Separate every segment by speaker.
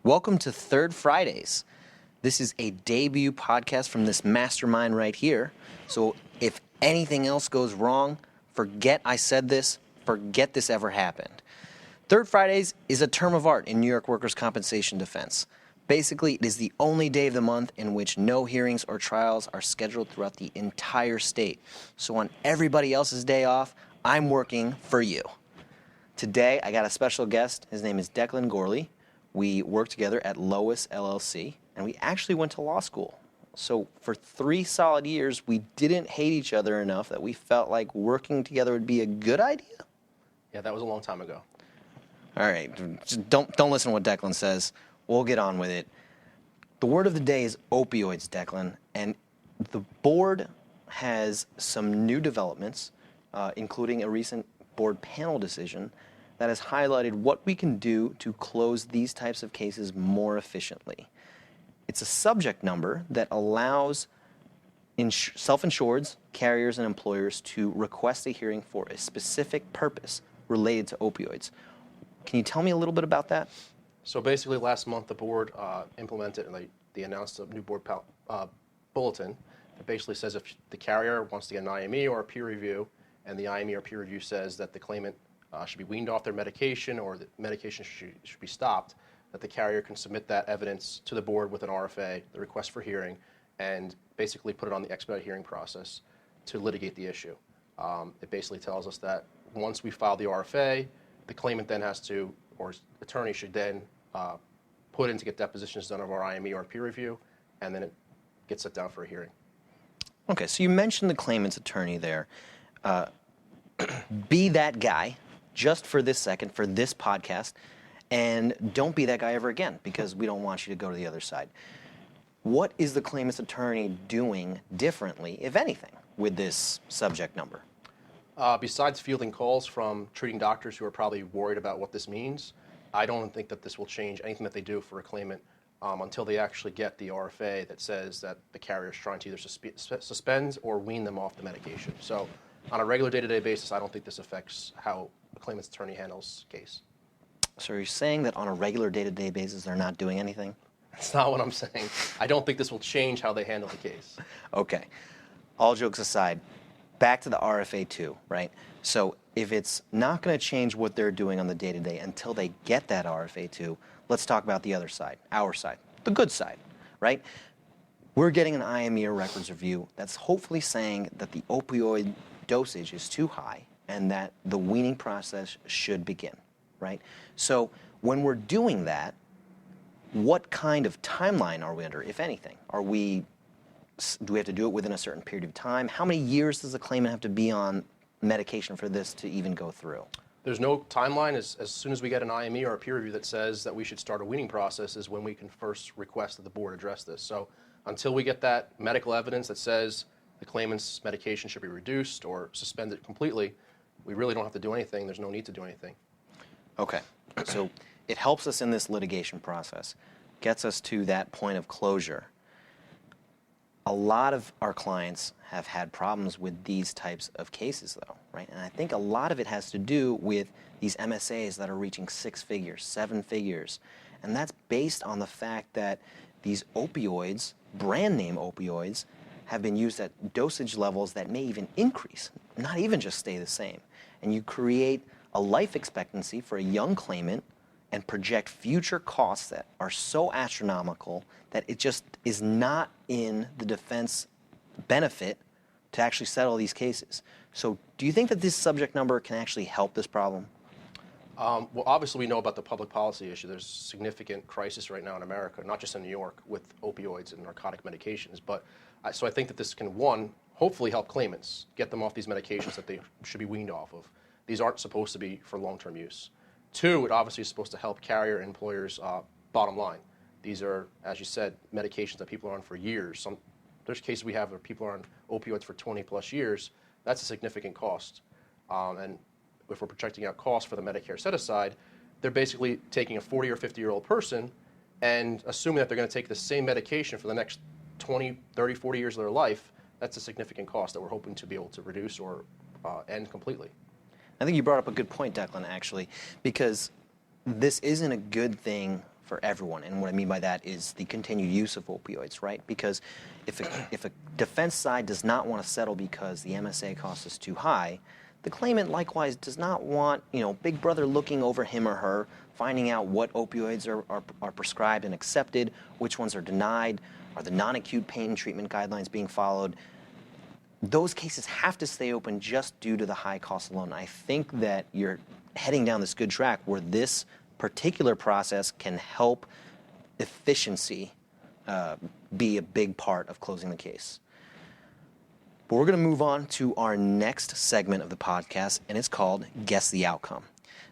Speaker 1: Welcome to Third Fridays. This is a debut podcast from this mastermind right here. So if anything else goes wrong, forget I said this, forget this ever happened. Third Fridays is a term of art in New York workers' compensation defense. Basically, it is the only day of the month in which no hearings or trials are scheduled throughout the entire state. So on everybody else's day off, I'm working for you. Today, I got a special guest. His name is Declan Gorley. We work together at Lois LLC, and we actually went to law school. So for 3 solid years, we didn't hate each other enough that we felt like working together would be a good idea.
Speaker 2: Yeah, that was a long time ago.
Speaker 1: All right, just don't listen to what Declan says. We'll get on with it. The word of the day is opioids, Declan, and the board has some new developments, including a recent board panel decision that has highlighted what we can do to close these types of cases more efficiently. It's a subject number that allows self-insureds, carriers, and employers to request a hearing for a specific purpose related to opioids. Can you tell me a little bit about that?
Speaker 2: So basically last month the board implemented and they announced a new board bulletin that basically says if the carrier wants to get an IME or a peer review and the IME or peer review says that the claimant should be weaned off their medication or the medication should be stopped, that the carrier can submit that evidence to the board with an RFA, the request for hearing, and basically put it on the expedited hearing process to litigate the issue. It basically tells us that once we file the RFA, the claimant then has to, or attorney should then put in to get depositions done of our IME or peer review, and then it gets set down for a hearing.
Speaker 1: Okay, so you mentioned the claimant's attorney there. Be that guy just for this second, for this podcast, and don't be that guy ever again because we don't want you to go to the other side. What is the claimant's attorney doing differently, if anything, with this subject number?
Speaker 2: Besides fielding calls from treating doctors who are probably worried about what this means, I don't think that this will change anything that they do for a claimant until they actually get the RFA that says that the carrier is trying to either suspend or wean them off the medication. So on a regular day-to-day basis, I don't think this affects how a claimant's attorney handles the case.
Speaker 1: So you're saying that on a regular day-to-day basis they're not doing anything?
Speaker 2: That's not what I'm saying. I don't think this will change how they handle the case.
Speaker 1: Okay. All jokes aside, back to the RFA 2, right? So if it's not going to change what they're doing on the day-to-day until they get that RFA 2, let's talk about the other side, our side, the good side, right? We're getting an IME or records review that's hopefully saying that the opioid dosage is too high and that the weaning process should begin, right? So when we're doing that, what kind of timeline are we under, if anything? Do we have to do it within a certain period of time? How many years does the claimant have to be on medication for this to even go through?
Speaker 2: There's no timeline. As soon as we get an IME or a peer review that says that we should start a weaning process is when we can first request that the board address this. So until we get that medical evidence that says the claimant's medication should be reduced or suspended completely, we really don't have to do anything. There's no need to do anything.
Speaker 1: Okay. So it helps us in this litigation process, gets us to that point of closure. A lot of our clients have had problems with these types of cases, though, right? And I think a lot of it has to do with these MSAs that are reaching 6 figures, 7 figures. And that's based on the fact that these opioids, brand name opioids, have been used at dosage levels that may even increase, not even just stay the same. And you create a life expectancy for a young claimant and project future costs that are so astronomical that it just is not in the defense benefit to actually settle these cases. So do you think that this subject number can actually help this problem?
Speaker 2: Well, obviously we know about the public policy issue. There's significant crisis right now in America, not just in New York, with opioids and narcotic medications. But so I think that this can, one, hopefully help claimants, get them off these medications that they should be weaned off of. These aren't supposed to be for long-term use. 2, it obviously is supposed to help carrier and employers' bottom line. These are, as you said, medications that people are on for years. There's cases we have where people are on opioids for 20 plus years. That's a significant cost. And if we're projecting out costs for the Medicare set-aside, they're basically taking a 40 or 50-year-old person and assuming that they're going to take the same medication for the next 20, 30, 40 years of their life. That's a significant cost that we're hoping to be able to reduce or end completely.
Speaker 1: I think you brought up a good point, Declan, actually, because this isn't a good thing for for everyone. And what I mean by that is the continued use of opioids, right? Because if a defense side does not want to settle because the MSA cost is too high, the claimant likewise does not want, Big Brother looking over him or her, finding out what opioids are prescribed and accepted, which ones are denied, are the non-acute pain treatment guidelines being followed. Those cases have to stay open just due to the high cost alone. I think that you're heading down this good track where this particular process can help efficiency be a big part of closing the case. But we're going to move on to our next segment of the podcast, and it's called Guess the Outcome.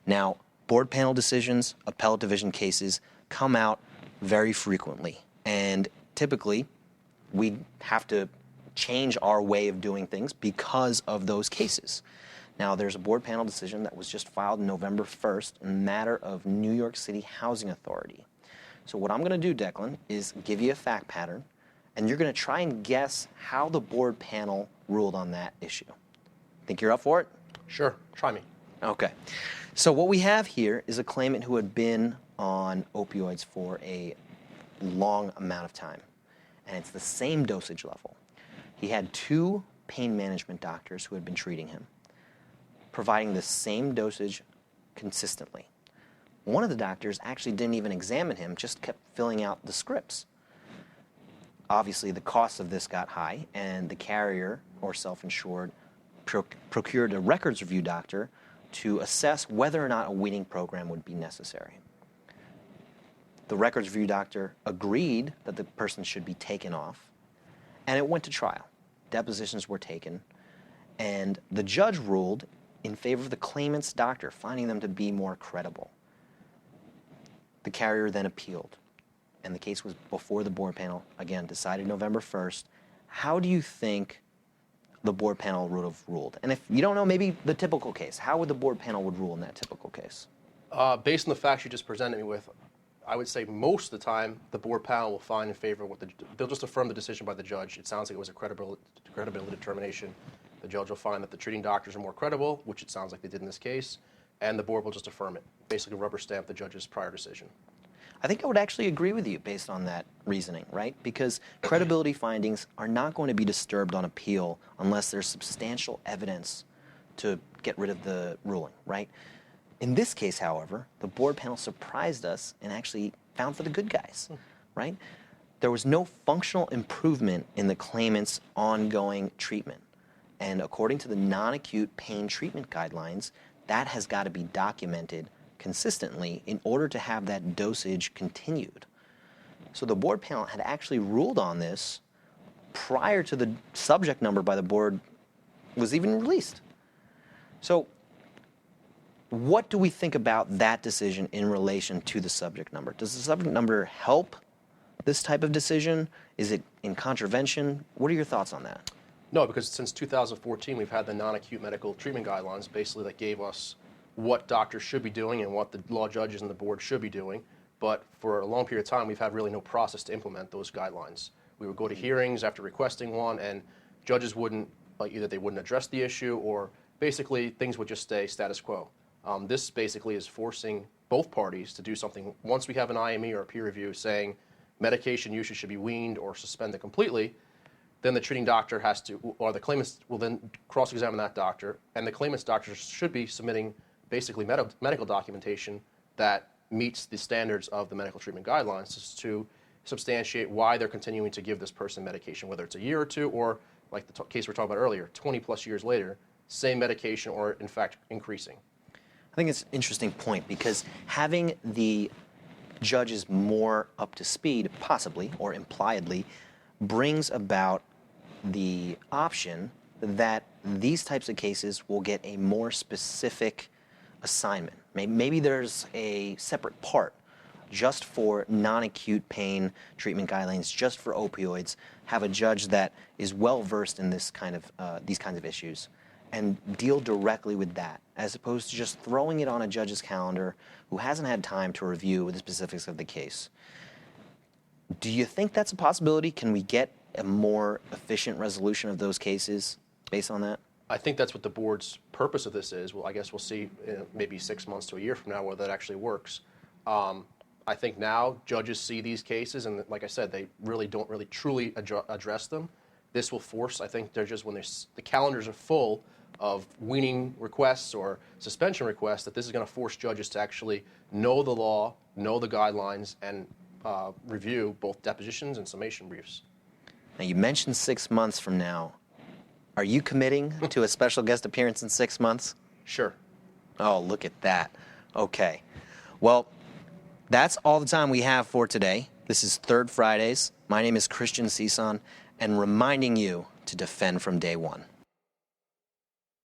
Speaker 1: Now, board panel decisions, appellate division cases come out very frequently, and typically we have to change our way of doing things because of those cases. Now, there's a board panel decision that was just filed November 1st in the matter of New York City Housing Authority. So what I'm going to do, Declan, is give you a fact pattern, and you're going to try and guess how the board panel ruled on that issue. Think you're up for it?
Speaker 2: Sure, try me.
Speaker 1: Okay. So what we have here is a claimant who had been on opioids for a long amount of time, and it's the same dosage level. He had 2 pain management doctors who had been treating him, providing the same dosage consistently. One of the doctors actually didn't even examine him, just kept filling out the scripts. Obviously, the cost of this got high, and the carrier, or self-insured, procured a records review doctor to assess whether or not a weaning program would be necessary. The records review doctor agreed that the person should be taken off, and it went to trial. Depositions were taken, and the judge ruled in favor of the claimant's doctor, finding them to be more credible. The carrier then appealed, and the case was before the board panel, again, decided November 1st. How do you think the board panel would have ruled? And if you don't know, maybe the typical case, how would the board panel would rule in that typical case?
Speaker 2: Based on the facts you just presented me with, I would say most of the time the board panel will find in favor of they'll just affirm the decision by the judge. It sounds like it was a credibility determination. The judge will find that the treating doctors are more credible, which it sounds like they did in this case, and the board will just affirm it, basically rubber stamp the judge's prior decision.
Speaker 1: I think I would actually agree with you based on that reasoning, right? Because credibility findings are not going to be disturbed on appeal unless there's substantial evidence to get rid of the ruling, right? In this case, however, the board panel surprised us and actually found for the good guys, right? There was no functional improvement in the claimant's ongoing treatment. And according to the non-acute pain treatment guidelines, that has got to be documented consistently in order to have that dosage continued. So the board panel had actually ruled on this prior to the subject number by the board was even released. So what do we think about that decision in relation to the subject number? Does the subject number help this type of decision? Is it in contravention? What are your thoughts on that?
Speaker 2: No, because since 2014 we've had the non-acute medical treatment guidelines basically that gave us what doctors should be doing and what the law judges and the board should be doing. But for a long period of time we've had really no process to implement those guidelines. We would go to hearings after requesting one, and judges wouldn't, either they wouldn't address the issue or basically things would just stay status quo. This basically is forcing both parties to do something. Once we have an IME or a peer review saying medication usage should be weaned or suspended completely, then the treating doctor has to, or the claimant will then cross-examine that doctor, and the claimant's doctor should be submitting basically medical documentation that meets the standards of the medical treatment guidelines to substantiate why they're continuing to give this person medication, whether it's a year or two, or like the case we were talking about earlier, 20 plus years later, same medication or in fact increasing.
Speaker 1: I think it's an interesting point because having the judges more up to speed, possibly or impliedly, brings about the option that these types of cases will get a more specific assignment. Maybe there's a separate part just for non-acute pain treatment guidelines, just for opioids. Have a judge that is well versed in these kinds of issues and deal directly with that, as opposed to just throwing it on a judge's calendar who hasn't had time to review the specifics of the case. Do you think that's a possibility? Can we get a more efficient resolution of those cases based on that?
Speaker 2: I think that's what the board's purpose of this is. Well, I guess we'll see in maybe 6 months to a year from now whether that actually works. I I think now judges see these cases, and like I said, they really don't really truly address them. This will force, I think, judges, when the calendars are full of weaning requests or suspension requests, that this is going to force judges to actually know the law, know the guidelines, and review both depositions and summation briefs.
Speaker 1: Now, you mentioned 6 months from now. Are you committing to a special guest appearance in 6 months?
Speaker 2: Sure.
Speaker 1: Oh, look at that. Okay. Well, that's all the time we have for today. This is Third Fridays. My name is Christian Cison, and reminding you to defend from day one.